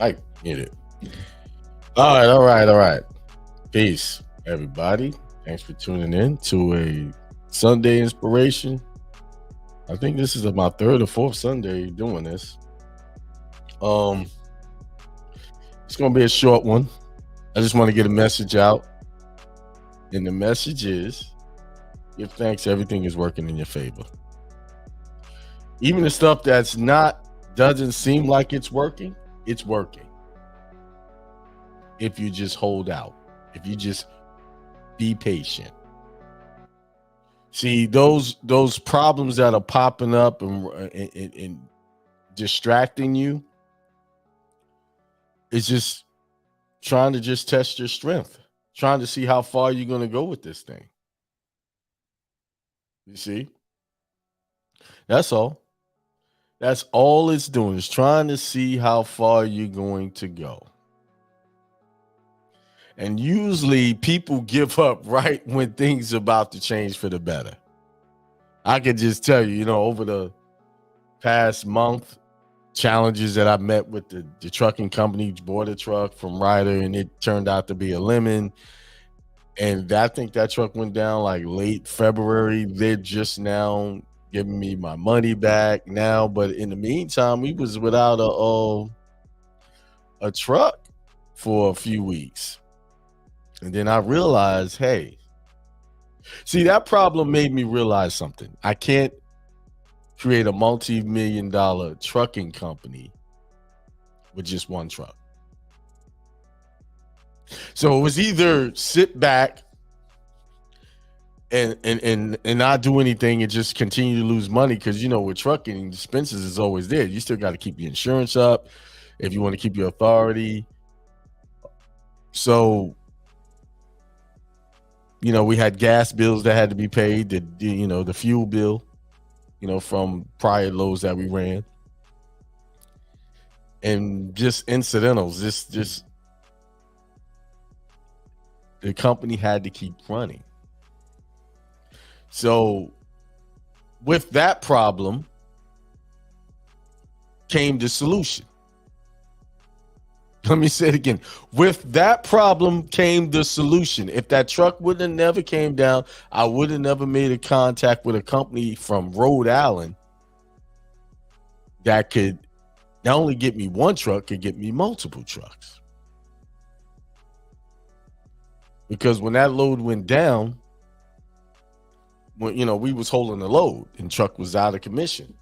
I get it. All right. Peace, everybody. Thanks for tuning in to a Sunday inspiration. I think this is my third or fourth Sunday doing this. Um, it's gonna be a short one. I just want to get a message out, and the message is: give thanks. Everything is working in your favor. Even the stuff that's not doesn't seem like it's working. If you just hold out, if you just be patient. See those problems that are popping up and distracting you. It's just trying to just test your strength, trying to see how far you're going to go with this thing. You see, that's all. That's all it's doing is trying to see how far you're going to go. And usually people give up right when things are about to change for the better. I could just tell you, over the past month, challenges that I met with the trucking company, bought a truck from Ryder, and it turned out to be a lemon. And I think that truck went down like late February. They're just now giving me my money back now. But in the meantime, we was without a truck for a few weeks. And then I realized, hey, see, that problem made me realize something. I can't create a multi-million-dollar trucking company with just one truck. So it was either sit back and not do anything and just continue to lose money, because with trucking, expenses is always there. You still got to keep your insurance up if you want to keep your authority. So we had gas bills that had to be paid, the fuel bill, from prior loads that we ran, and just incidentals. Just the company had to keep running. So with that problem came the solution. Let me say it again. With that problem came the solution. If that truck would have never came down, I would have never made a contact with a company from Rhode Island that could not only get me one truck, could get me multiple trucks. Because when that load went down, when we was holding the load and truck was out of commission,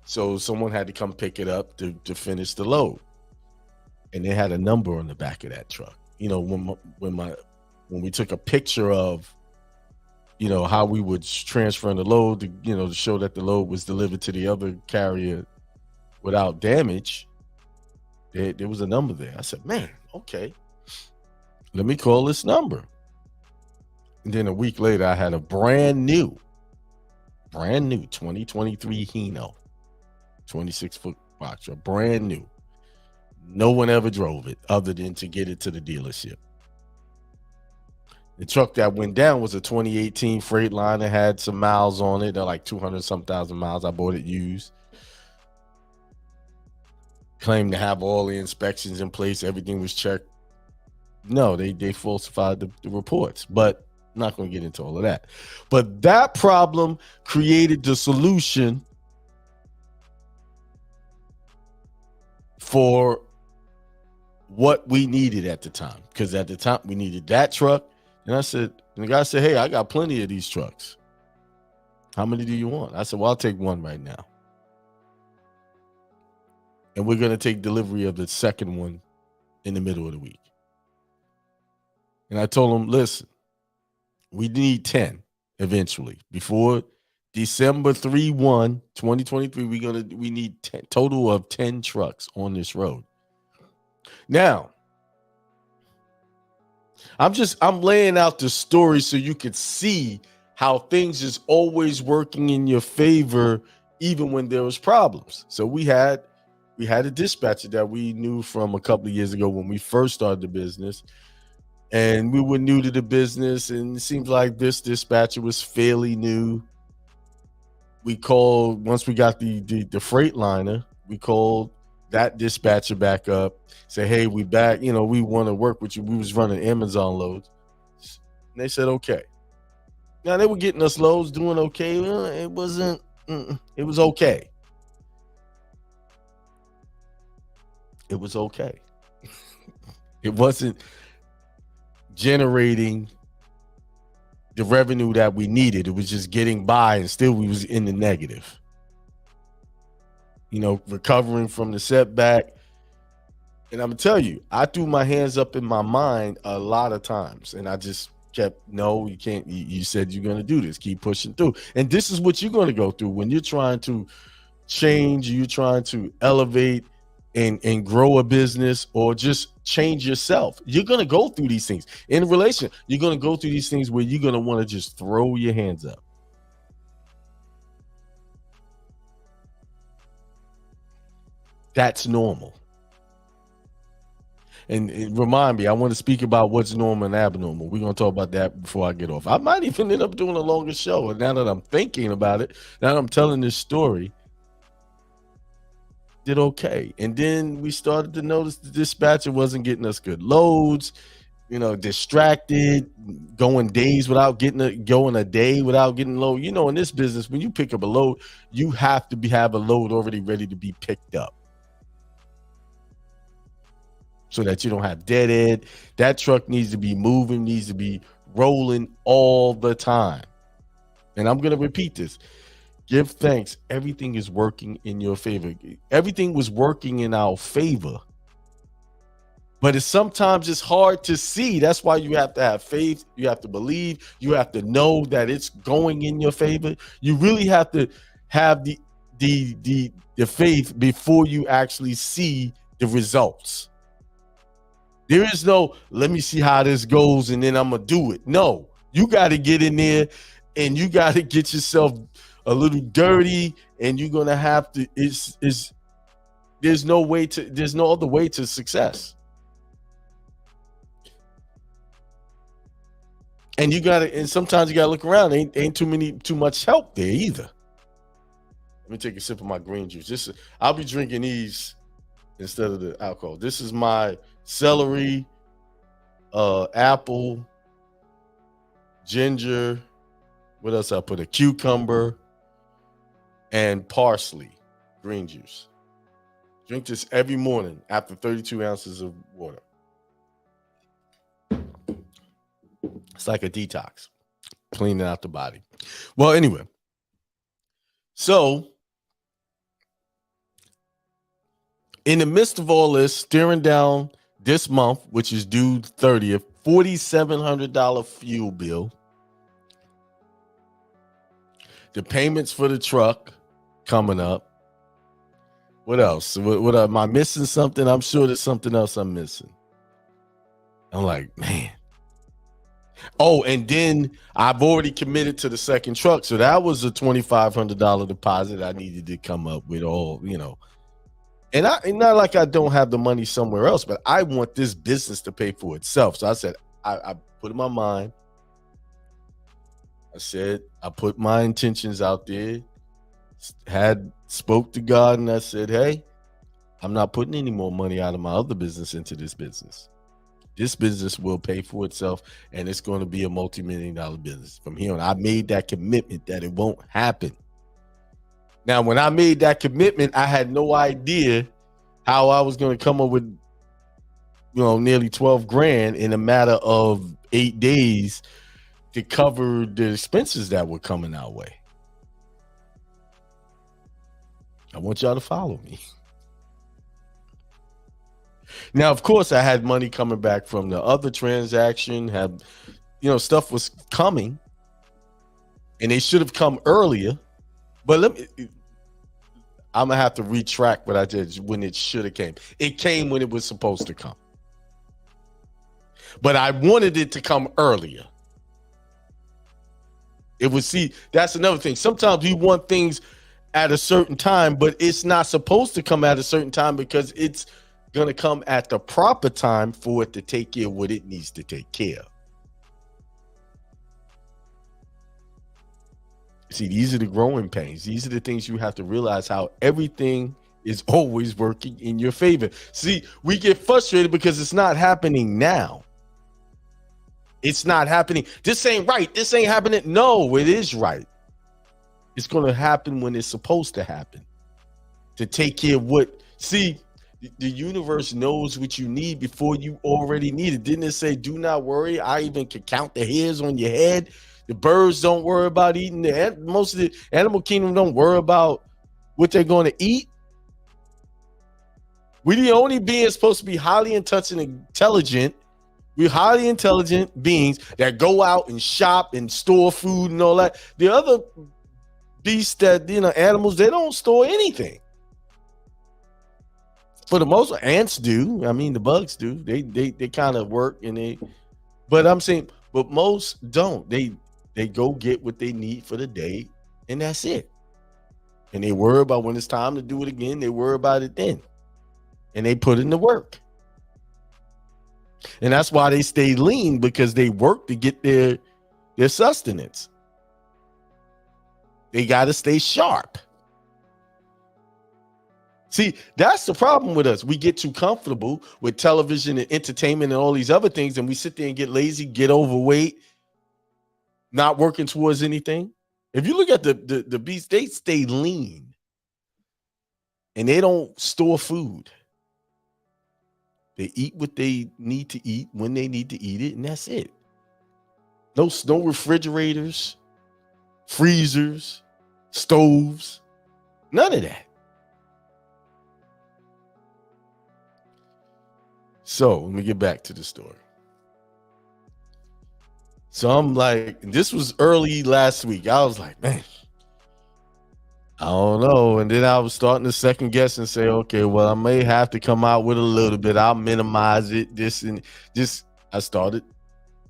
so someone had to come pick it up to finish the load. And they had a number on the back of that truck. When we took a picture of, how we would transfer the load to show that the load was delivered to the other carrier without damage, there was a number there. I said, man, okay, let me call this number. And then a week later, I had a brand new 2023 Hino, 26-foot box, brand new. No one ever drove it other than to get it to the dealership. The truck that went down was a 2018 Freightliner, had some miles on it. They're like 200-some thousand miles. I bought it used. Claimed to have all the inspections in place. Everything was checked. No, they falsified the reports. But I'm not going to get into all of that. But that problem created the solution for what we needed at the time, because at the time we needed that truck. And the guy said, hey, I got plenty of these trucks. How many do you want? I said, well, I'll take one right now. And we're going to take delivery of the second one in the middle of the week. And I told him, listen, we need 10 eventually. Before December 3/1, 2023, we need 10, total of 10 trucks on this road. Now, I'm laying out the story so you could see how things is always working in your favor, even when there was problems. So we had a dispatcher that we knew from a couple of years ago when we first started the business, and we were new to the business, and it seems like this dispatcher was fairly new. We called, once we got the Freightliner, we called that dispatcher back up, say, hey, we back, we want to work with you. We was running Amazon loads. And they said, okay. Now they were getting us loads, doing okay. Well, it wasn't, it was okay. It was okay. It wasn't generating the revenue that we needed. It was just getting by, and still we was in the negative. Recovering from the setback. And I'm gonna tell you, I threw my hands up in my mind a lot of times, and I just kept, no, you can't. You said you're gonna do this. Keep pushing through. And this is what you're gonna go through when you're trying to change, you're trying to elevate and grow a business, or just change yourself. You're gonna go through these things in a relation. You're gonna go through these things where you're gonna want to just throw your hands up. That's normal. And remind me, I want to speak about what's normal and abnormal. We're going to talk about that before I get off. I might even end up doing a longer show. And now that I'm thinking about it, now that I'm telling this story, did okay. And then we started to notice the dispatcher wasn't getting us good loads, distracted, going days without going a day without getting load. In this business, when you pick up a load, you have to have a load already ready to be picked up, so that you don't have dead end. That truck needs to be moving, needs to be rolling all the time. And I'm going to repeat this. Give thanks. Everything is working in your favor. Everything was working in our favor. But sometimes it's hard to see. That's why you have to have faith. You have to believe. You have to know that it's going in your favor. You really have to have the faith before you actually see the results. There is no, let me see how this goes and then I'm going to do it. No, you got to get in there and you got to get yourself a little dirty, and you're going to have to, there's no other way to success. And sometimes you got to look around. Ain't too much help there either. Let me take a sip of my green juice. I'll be drinking these instead of the alcohol. This is my celery, apple, ginger. What else I put? A cucumber and parsley green juice. Drink this every morning after 32 ounces of water. It's like a detox, cleaning out the body. Well, anyway, so in the midst of all this, staring down this month, which is due 30th, $4,700 fuel bill. The payments for the truck coming up. What else? What am I missing something? I'm sure there's something else I'm missing. I'm like, man. Oh, and then I've already committed to the second truck. So that was a $2,500 deposit I needed to come up with all, And not like I don't have the money somewhere else, but I want this business to pay for itself. So I said, I put in my mind. I said, I put my intentions out there, spoke to God, and I said, hey, I'm not putting any more money out of my other business into this business. This business will pay for itself, and it's going to be a multi-million-dollar business from here on. I made that commitment that it won't happen. Now, when I made that commitment, I had no idea how I was going to come up with, nearly 12 grand in a matter of 8 days to cover the expenses that were coming our way. I want y'all to follow me. Now, of course, I had money coming back from the other transaction, stuff was coming, and they should have come earlier. But I'm going to have to retract what I did when it should have came. It came when it was supposed to come. But I wanted it to come earlier. That's another thing. Sometimes we want things at a certain time, but it's not supposed to come at a certain time because it's going to come at the proper time for it to take care of what it needs to take care of. See, these are the growing pains. These are the things you have to realize, how everything is always working in your favor. See, we get frustrated because it's not happening now. It's not happening. This ain't right. This ain't happening. No, it is right. It's going to happen when it's supposed to happen. To take care of what, see, the universe knows what you need before you already need it. Didn't it say, do not worry? I even can count the hairs on your head. The birds don't worry about eating. Most of the animal kingdom don't worry about what they're going to eat. We're the only beings supposed to be highly in touch and intelligent. We're highly intelligent beings that go out and shop and store food and all that. The other beasts that, animals, they don't store anything. For the most, ants do. I mean, the bugs do. They kind of work but I'm saying, but most don't. They go get what they need for the day, and that's it. And they worry about when it's time to do it again. They worry about it then, and they put in the work. And that's why they stay lean, because they work to get their sustenance. They got to stay sharp. See, that's the problem with us. We get too comfortable with television and entertainment and all these other things, and we sit there and get lazy, get overweight, not working towards anything. If you look at the beasts, they stay lean, and they don't store food. They eat what they need to eat when they need to eat it, and that's it. No refrigerators, freezers, stoves, none of that. So let me get back to the story. So I'm like, this was early last week. I was like, man, I don't know. And then I was starting to second guess and say, okay, well, I may have to come out with a little bit. I'll minimize it. I started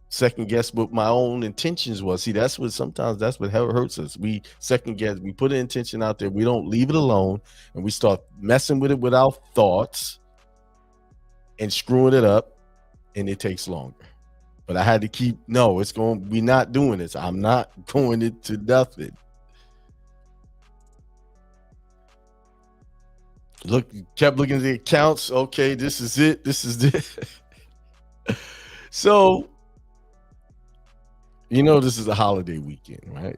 second guess what my own intentions was. See, that's what hurts us. We second guess. We put an intention out there. We don't leave it alone, and we start messing with it with our thoughts and screwing it up, and it takes longer. But I had to we're not doing this. I'm not going into nothing. Kept looking at the accounts. Okay, this is it. This is it. So, this is a holiday weekend, right?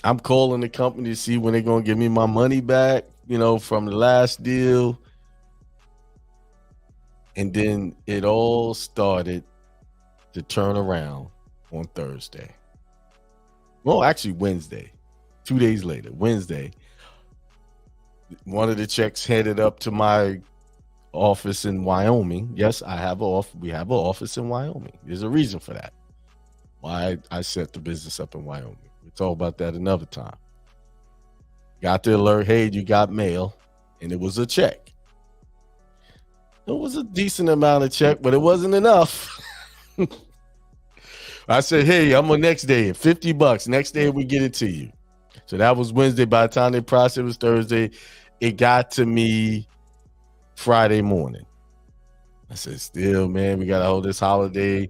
I'm calling the company to see when they're going to give me my money back, from the last deal. And then it all started to turn around on Thursday. Well, actually Wednesday, 2 days later, Wednesday. One of the checks headed up to my office in Wyoming. Yes, we have an office in Wyoming. There's a reason for that. Why I set the business up in Wyoming. We'll talk about that another time. Got the alert, hey, you got mail, and it was a check. It was a decent amount of check, but it wasn't enough. I said, hey, I'm on next day, $50. Next day we get it to you. So that was Wednesday. By the time they processed, it was Thursday. It got to me Friday morning. I said, still, man, we got to hold this holiday.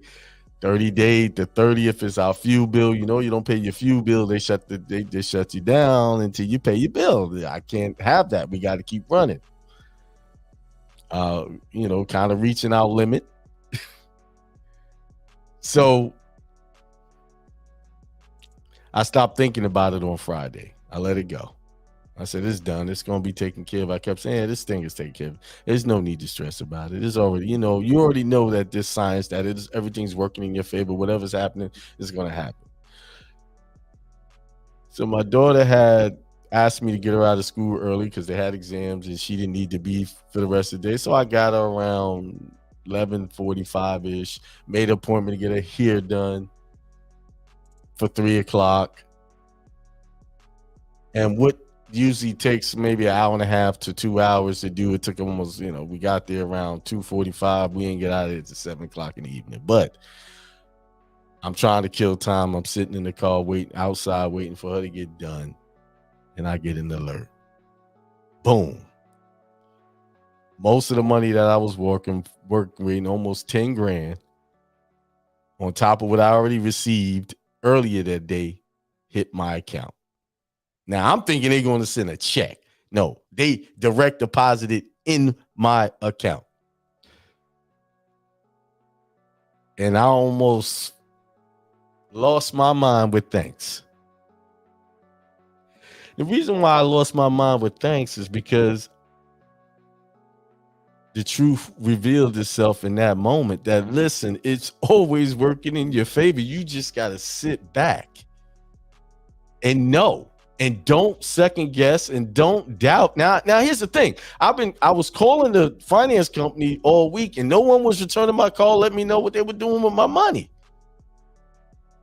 30 days, the 30th is our fuel bill. You don't pay your fuel bill. They shut you down until you pay your bill. I can't have that. We got to keep running. Kind of reaching our limit. So I stopped thinking about it on Friday. I let it go. I said, it's done. It's going to be taken care of. I kept saying, this thing is taken care of. There's no need to stress about it. It's already, you already know that this science, that everything's working in your favor. Whatever's happening is going to happen. So my daughter had asked me to get her out of school early because they had exams and she didn't need to be for the rest of the day. So I got her around 11:45-ish, made an appointment to get her hair done for 3:00. And what usually takes maybe an hour and a half to 2 hours to do, it took almost, we got there around 2:45. We didn't get out of there till 7:00 in the evening. But I'm trying to kill time. I'm sitting in the car outside waiting for her to get done. And I get an alert. Boom. Most of the money that I was working almost 10 grand on top of what I already received earlier that day hit my account. Now I'm thinking they're going to send a check. No, they direct deposited in my account. And I almost lost my mind with thanks. The reason why I lost my mind with thanks is because the truth revealed itself in that moment that, listen, it's always working in your favor. You just got to sit back and know, and don't second guess, and don't doubt. Now here's the thing. I was calling the finance company all week and no one was returning my call, let me know what they were doing with my money.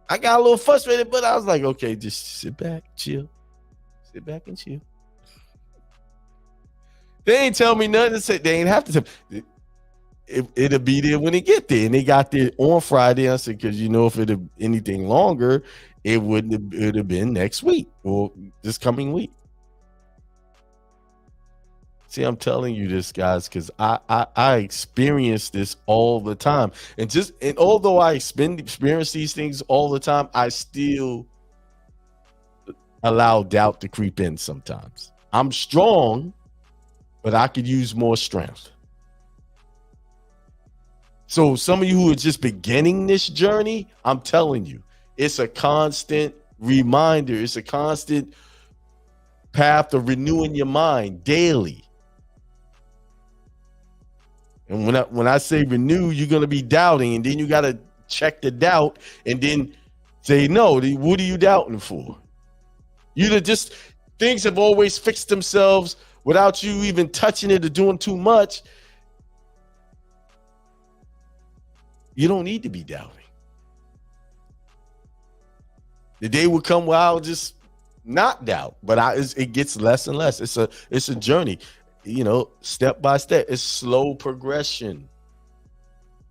I got a little frustrated, but I was like, okay, just sit back, chill. Sit back and chill. They ain't tell me nothing to say. They ain't have to tell me. It'll be there when it get there. And they got there on Friday. I said, because if it had anything longer, it would have been next week or this coming week. See, I'm telling you this, guys, because I experience this all the time. And although I experience these things all the time, I still allow doubt to creep in sometimes. I'm strong, but I could use more strength. So some of you who are just beginning this journey, I'm telling you, it's a constant reminder. It's a constant path of renewing your mind daily. And when I say renew, you're going to be doubting, and then you got to check the doubt and then say, no, what are you doubting for? Things have always fixed themselves without you even touching it or doing too much. You don't need to be doubting. The day will come where I'll just not doubt, but it gets less and less. It's a journey, step by step. It's slow progression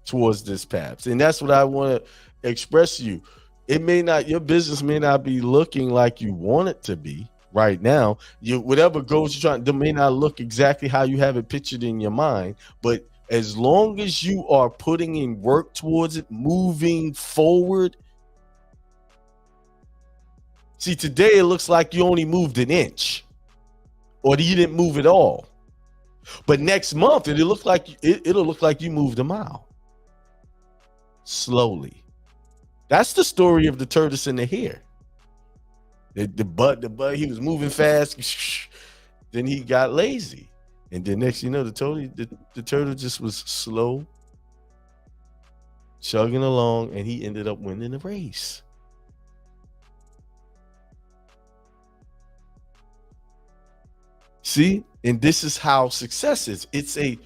towards this path, and that's what I want to express to you. Your business may not be looking like you want it to be right now. Whatever goals you're trying, they may not look exactly how you have it pictured in your mind, but as long as you are putting in work towards it, moving forward. See, today it looks like you only moved an inch, or you didn't move at all. But next month it'll look like you moved a mile. Slowly. That's the story of the tortoise and the hare. The bud, he was moving fast. Then he got lazy. And then next, the turtle just was slow, chugging along, and he ended up winning the race. See, and this is how success is. It's in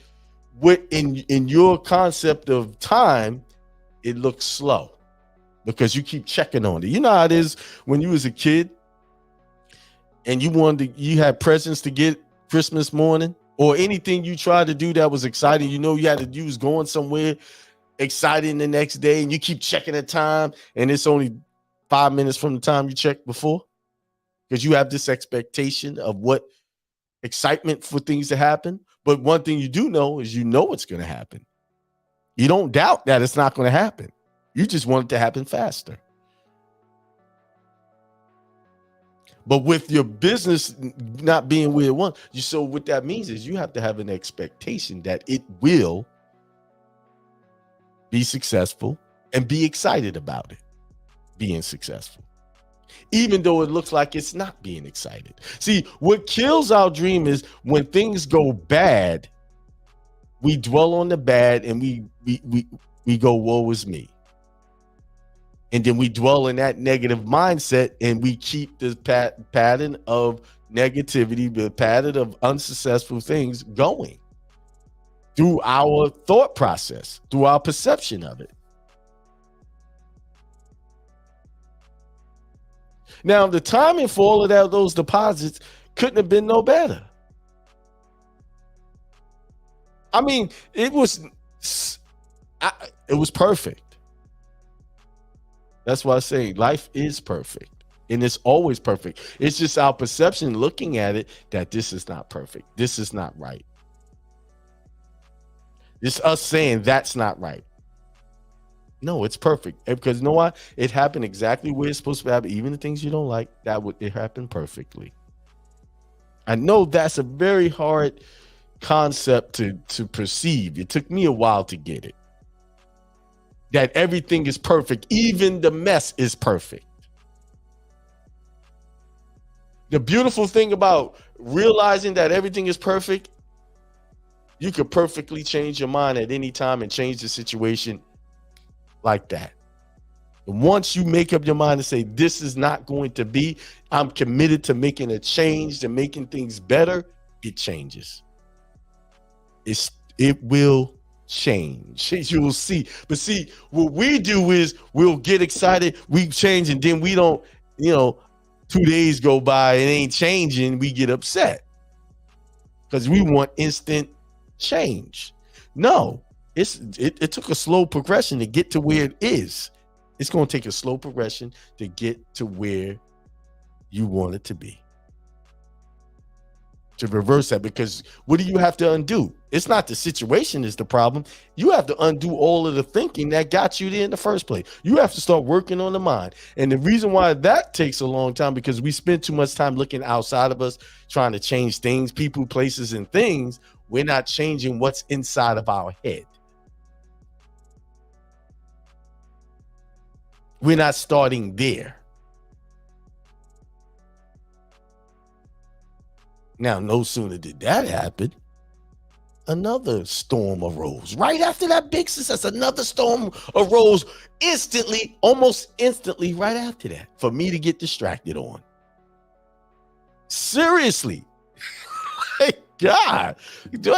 your concept of time, it looks slow because you keep checking on it. You know how it is when you was a kid and you had presents to get Christmas morning, or anything you tried to do that was exciting. You was going somewhere exciting the next day, and you keep checking the time, and it's only 5 minutes from the time you checked before, because you have this expectation of what excitement for things to happen. But one thing you do know is it's going to happen. You don't doubt that it's not going to happen. You just want it to happen faster. But with your business not being where it wants, so what that means is you have to have an expectation that it will be successful and be excited about it being successful, even though it looks like it's not being excited. See, what kills our dream is when things go bad, we dwell on the bad and we go, woe is me. And then we dwell in that negative mindset, and we keep the pattern of negativity, the pattern of unsuccessful things going through our thought process, through our perception of it. Now, the timing for all of those deposits couldn't have been no better. I mean, it was perfect. That's why I say life is perfect, and it's always perfect. It's just our perception looking at it that this is not perfect. This is not right. It's us saying that's not right. No, it's perfect, because you know what? It happened exactly where it's supposed to happen. Even the things you don't like, it happened perfectly. I know that's a very hard concept to perceive. It took me a while to get it. That everything is perfect, even the mess is perfect. The beautiful thing about realizing that everything is perfect, you could perfectly change your mind at any time and change the situation like that. Once you make up your mind to say, this is not going to be, I'm committed to making a change, to making things better, it changes. It will change. You will see. But see, what we do is we'll get excited, we change, and then we don't, 2 days go by, it ain't changing, we get upset. Because we want instant change. No, it took a slow progression to get to where it is. It's going to take a slow progression to get to where you want it to be. To reverse that, because what do you have to undo? It's not the situation is the problem. You have to undo all of the thinking that got you there in the first place. You have to start working on the mind. And the reason why that takes a long time, because we spend too much time looking outside of us, trying to change things, people, places, and things. We're not changing what's inside of our head. We're not starting there. Now, no sooner did that happen, another storm arose. Right after that big success, another storm arose instantly, almost instantly, right after that, for me to get distracted on. Seriously. God,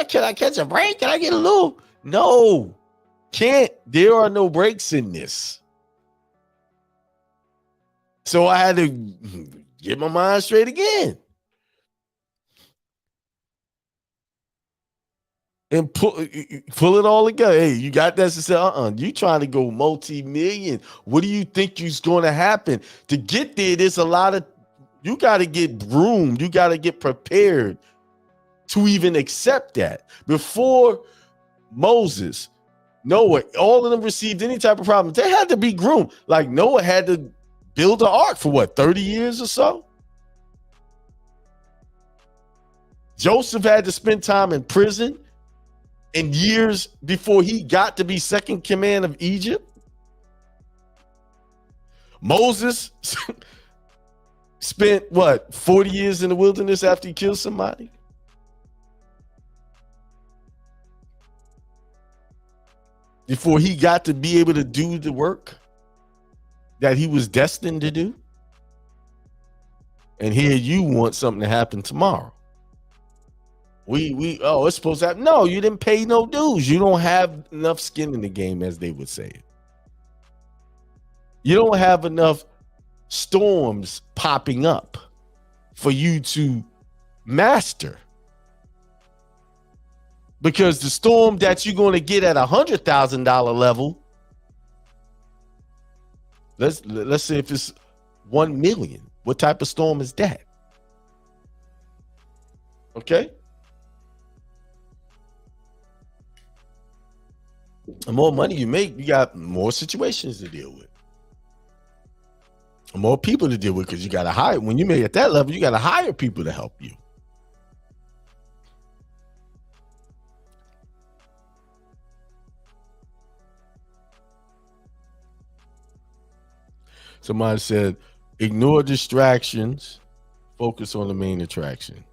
can I catch a break? Can I get a little? No, can't. There are no breaks in this. So I had to get my mind straight again. And pull it all together. Hey, you got that? To say, you trying to go multi-million. What do you think is going to happen? To get there, there's a lot of, you got to get groomed. You got to get prepared to even accept that. Before Moses, Noah, all of them received any type of problem. They had to be groomed. Like Noah had to build an ark for what, 30 years or so? Joseph had to spend time in prison in years before he got to be second command of Egypt. Moses spent what, 40 years in the wilderness after he killed somebody? Before he got to be able to do the work that he was destined to do. And here you want something to happen tomorrow. It's supposed to happen. No, you didn't pay no dues. You don't have enough skin in the game, as they would say. You don't have enough storms popping up for you to master. Because the storm that you're going to get at $100,000 level, let's say if it's 1 million, what type of storm is that? Okay. The more money you make, you got more situations to deal with. More people to deal with, because you got to hire. When you make at that level, you got to hire people to help you. Somebody said, ignore distractions, focus on the main attraction.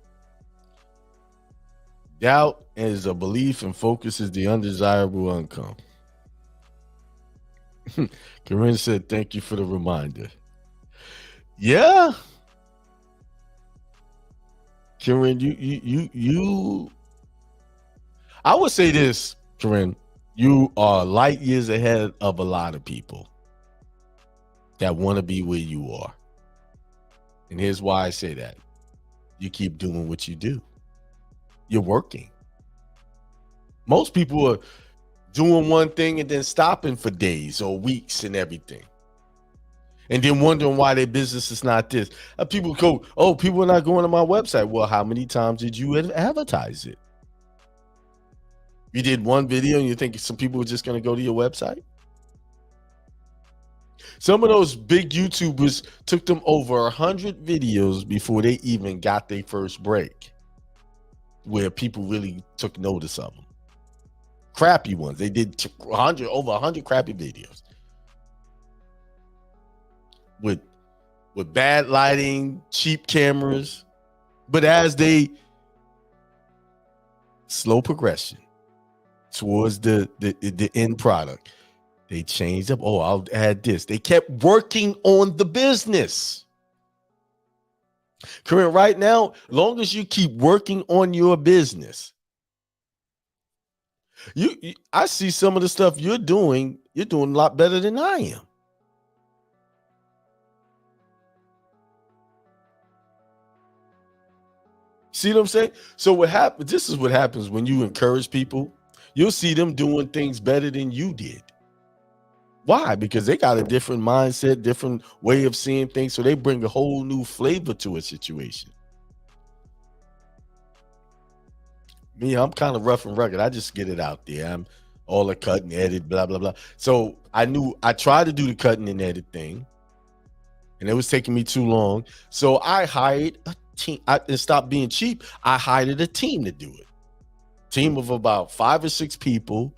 Doubt is a belief and focus is the undesirable outcome. Corinne said, thank you for the reminder. Yeah. Corinne, you I would say this, Corinne, you are light years ahead of a lot of people that want to be where you are. And here's why I say that. You keep doing what you do. You're working. Most people are doing one thing and then stopping for days or weeks and everything. And then wondering why their business is not this. People go, oh, people are not going to my website. Well, how many times did you advertise it? You did one video and you think some people are just going to go to your website? Some of those big YouTubers took them over 100 videos before they even got their first break, where people really took notice of them. Crappy ones. They did over 100 crappy videos with bad lighting, cheap cameras. But as they slow progression towards the end product, they changed up. Oh, I'll add this. They kept working on the business. Correct. Right now, long as you keep working on your business, I see some of the stuff you're doing a lot better than I am. See what I'm saying? So what happens? This is what happens when you encourage people. You'll see them doing things better than you did. Why? Because they got a different mindset, different way of seeing things. So they bring a whole new flavor to a situation. Me, I'm kind of rough and rugged. I just get it out there. I'm all the cut and edit, blah, blah, blah. So I tried to do the cutting and edit thing, and it was taking me too long. So I hired a team. And stopped being cheap. I hired a team to do it. Team of about 5 or 6 people.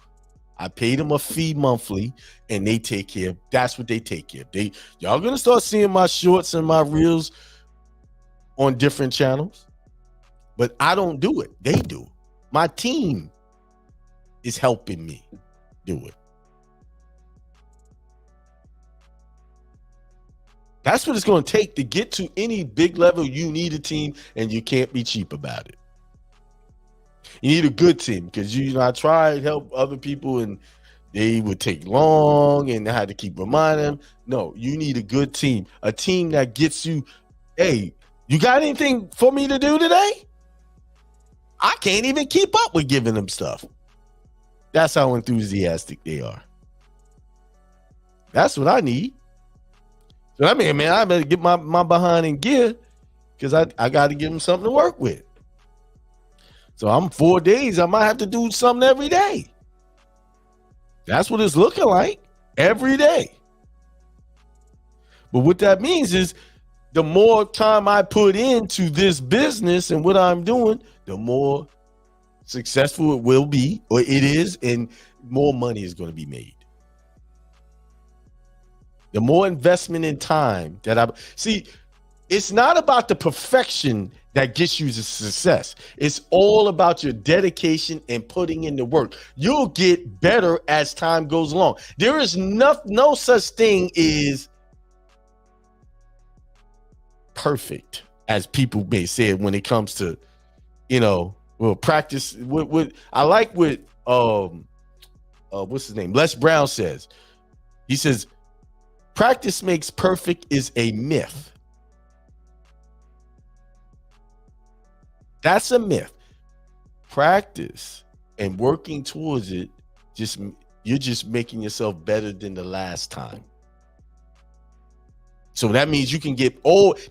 I paid them a fee monthly, and they take care of. That's what they take care of. Y'all gonna start seeing my shorts and my reels on different channels, but I don't do it. They do. My team is helping me do it. That's what it's going to take to get to any big level. You need a team, and you can't be cheap about it. You need a good team, because I tried to help other people and they would take long and I had to keep reminding them. No, you need a good team, a team that gets you, hey, you got anything for me to do today? I can't even keep up with giving them stuff. That's how enthusiastic they are. That's what I need. So I mean, man, I better get my behind in gear, because I got to give them something to work with. So I'm 4 days. I might have to do something every day. That's what it's looking like every day. But what that means is the more time I put into this business and what I'm doing, the more successful it will be, or it is, and more money is going to be made. The more investment in time that I see, it's not about the perfection that gets you to success. It's all about your dedication and putting in the work. You'll get better as time goes along. There is no such thing as perfect, as people may say it when it comes to, practice. What I like what what's his name? Les Brown says. He says, practice makes perfect is a myth. That's a myth. Practice and working towards it, you're just making yourself better than the last time. So that means you can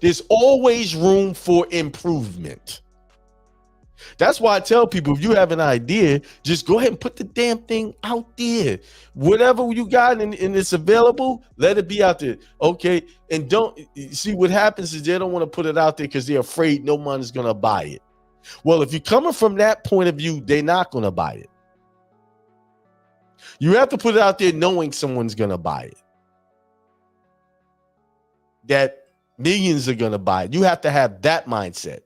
there's always room for improvement. That's why I tell people, if you have an idea, just go ahead and put the damn thing out there. Whatever you got and it's available, let it be out there. Okay. And don't see what happens is they don't want to put it out there because they're afraid no one is going to buy it. Well, if you're coming from that point of view, they're not going to buy it. You have to put it out there knowing someone's going to buy it, that millions are going to buy it. You have to have that mindset.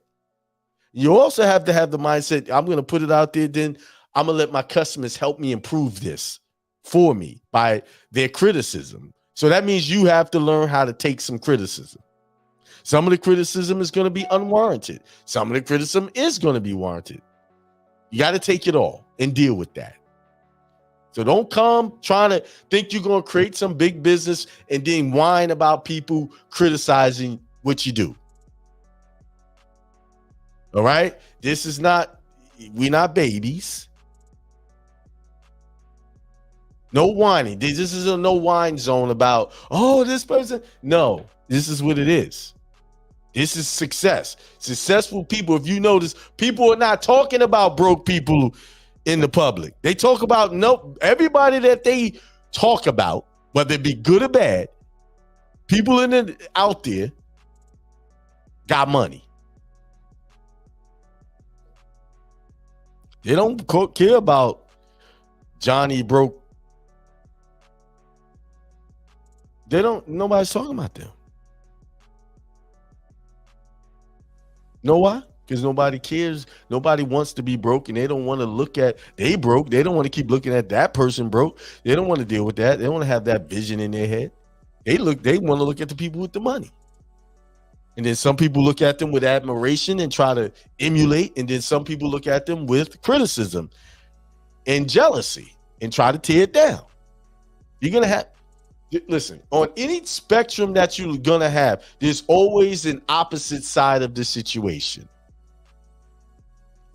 You also have to have the mindset, I'm going to put it out there, then I'm going to let my customers help me improve this for me by their criticism. So that means you have to learn how to take some criticism. Some of the criticism is going to be unwarranted. Some of the criticism is going to be warranted. You got to take it all and deal with that. So don't come trying to think you're going to create some big business and then whine about people criticizing what you do. All right? We're not babies. No whining. This is a no whine zone about, this person. No, this is what it is. This is success. Successful people, if you notice, people are not talking about broke people in the public. They talk about everybody that they talk about, whether it be good or bad, People in it out there got money. They don't care about Johnny broke. They don't. Nobody's talking about them. Know why? Because nobody cares. Nobody wants to be broke, and they don't want to look at they broke. They don't want to keep looking at that person broke. They don't want to deal with that. They don't want to have that vision in their head. They want to look at the people with the money. And then some people look at them with admiration and try to emulate. And then some people look at them with criticism and jealousy and try to tear it down. You're going to have, listen, on any spectrum that you're going to have, there's always an opposite side of the situation.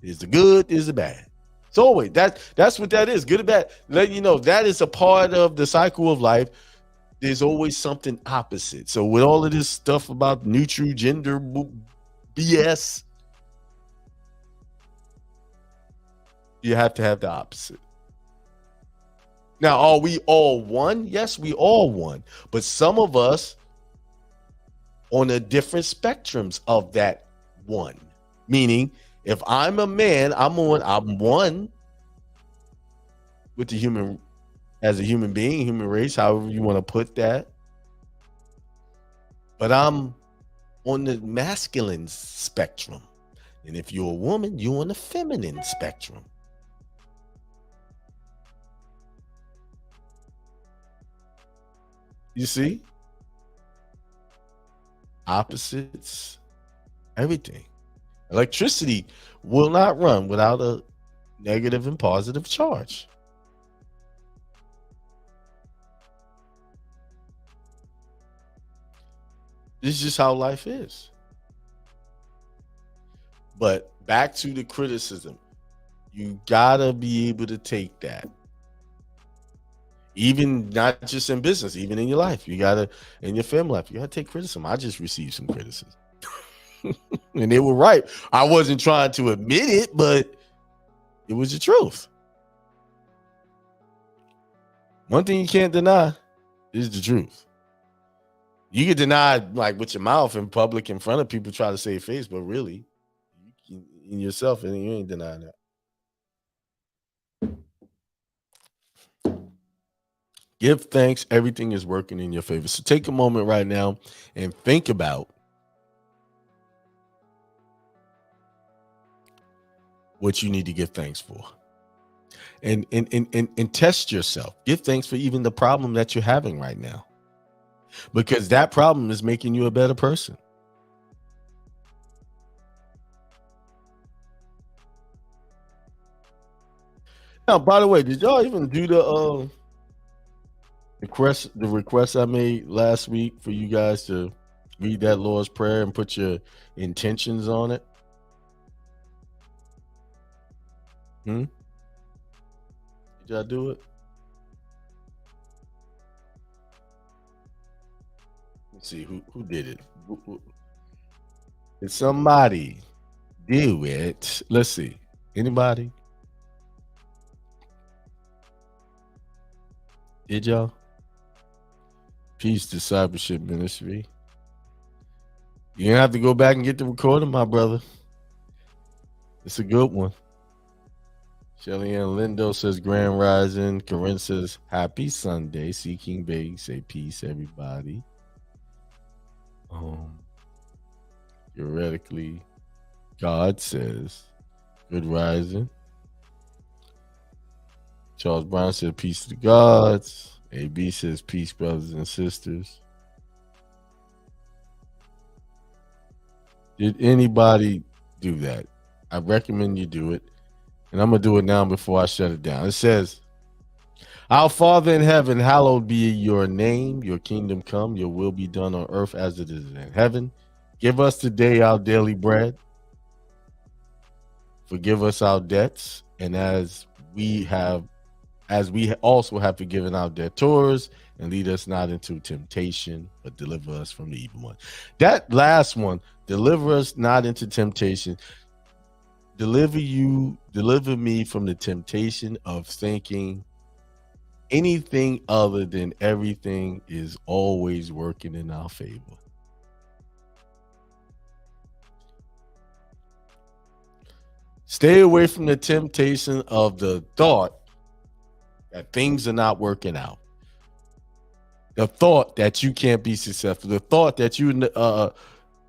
There's the good, there's the bad. It's always, that's what that is, good or bad. Let you know, that is a part of the cycle of life. There's always something opposite. So with all of this stuff about neutral gender BS, you have to have the opposite. Now, are we all one? Yes, we all one. But some of us on a different spectrums of that one. Meaning, if I'm a man, I'm one with the human, as a human being, human race, however you want to put that. But I'm on the masculine spectrum. And if you're a woman, you're on the feminine spectrum. You see? Opposites, everything. Electricity will not run without a negative and positive charge. This is just how life is. But back to the criticism. You gotta be able to take that. Even not just in business, even in your life. You gotta, in your family life, you gotta take criticism. I just received some criticism. And they were right. I wasn't trying to admit it, but it was the truth. One thing you can't deny is the truth. You can deny like with your mouth in public in front of people, try to save face, but really, in yourself, and you ain't denying that. Give thanks. Everything is working in your favor. So take a moment right now and think about what you need to give thanks for. And test yourself. Give thanks for even the problem that you're having right now. Because that problem is making you a better person. Now, by the way, did y'all even do the request I made last week for you guys to read that Lord's Prayer and put your intentions on it? Did y'all do it? Let's see who did it. Did somebody do it? Let's see. Anybody? Did y'all? Peace Discipleship Ministry. You're gonna have to go back and get the recording, my brother. It's a good one. Shelly Ann Lindo says Grand Rising. Corinne says Happy Sunday. Seeking Bay say peace, everybody. Theoretically, God says Good Rising. Charles Brown said peace to the gods. AB says peace, brothers and sisters. Did anybody do that? I recommend you do it. And I'm going to do it now before I shut it down. It says, Our Father in heaven, hallowed be your name. Your kingdom come. Your will be done on earth as it is in heaven. Give us today our daily bread. Forgive us our debts. And as we also have forgiven our debtors, and lead us not into temptation, but deliver us from the evil one. That last one, deliver us not into temptation. Deliver me from the temptation of thinking anything other than everything is always working in our favor. Stay away from the temptation of the thought that things are not working out. The thought that you can't be successful. The thought that you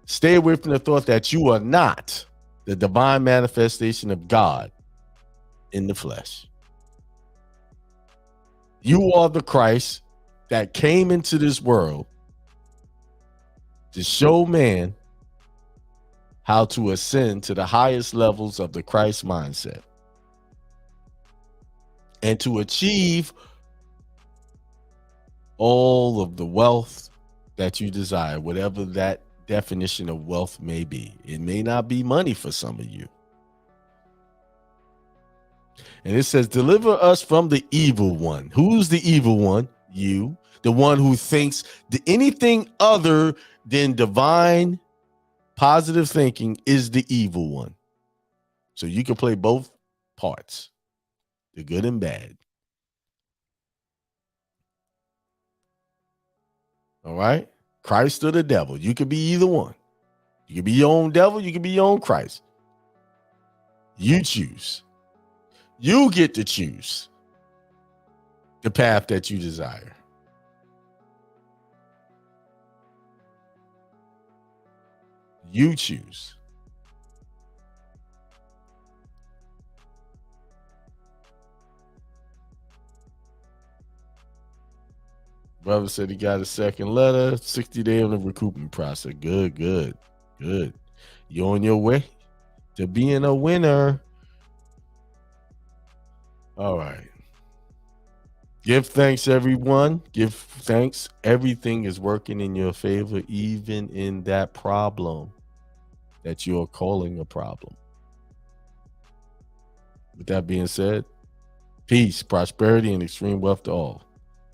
stay away from the thought that you are not the divine manifestation of God in the flesh. You are the Christ that came into this world to show man how to ascend to the highest levels of the Christ mindset and to achieve all of the wealth that you desire, whatever that definition of wealth may be. It may not be money for some of you. And it says, deliver us from the evil one. Who's the evil one? You, the one who thinks anything other than divine positive thinking is the evil one. So you can play both parts, the good and bad. All right? Christ or the devil. You could be either one. You can be your own devil. You can be your own Christ. You choose. You get to choose the path that you desire. You choose. Brother said he got a second letter, 60 day on the recoupment process. Good, good, good. You're on your way to being a winner. All right. Give thanks, everyone. Give thanks. Everything is working in your favor, even in that problem that you're calling a problem. With that being said, peace, prosperity, and extreme wealth to all.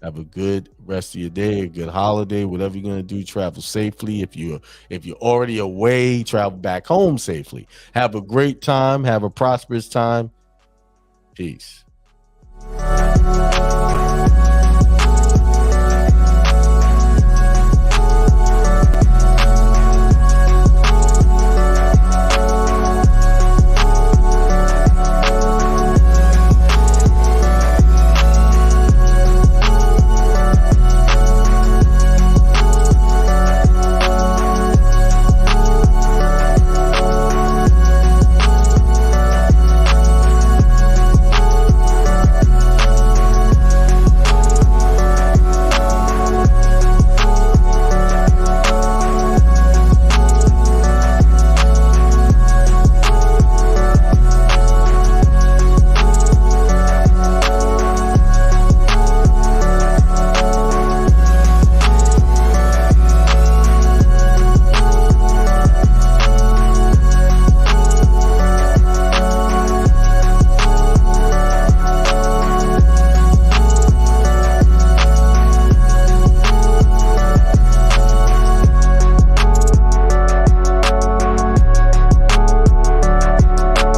Have a good rest of your day, a good holiday, whatever you're gonna do. Travel safely. If you're already away, travel back home safely. Have a great time. Have a prosperous time. Peace.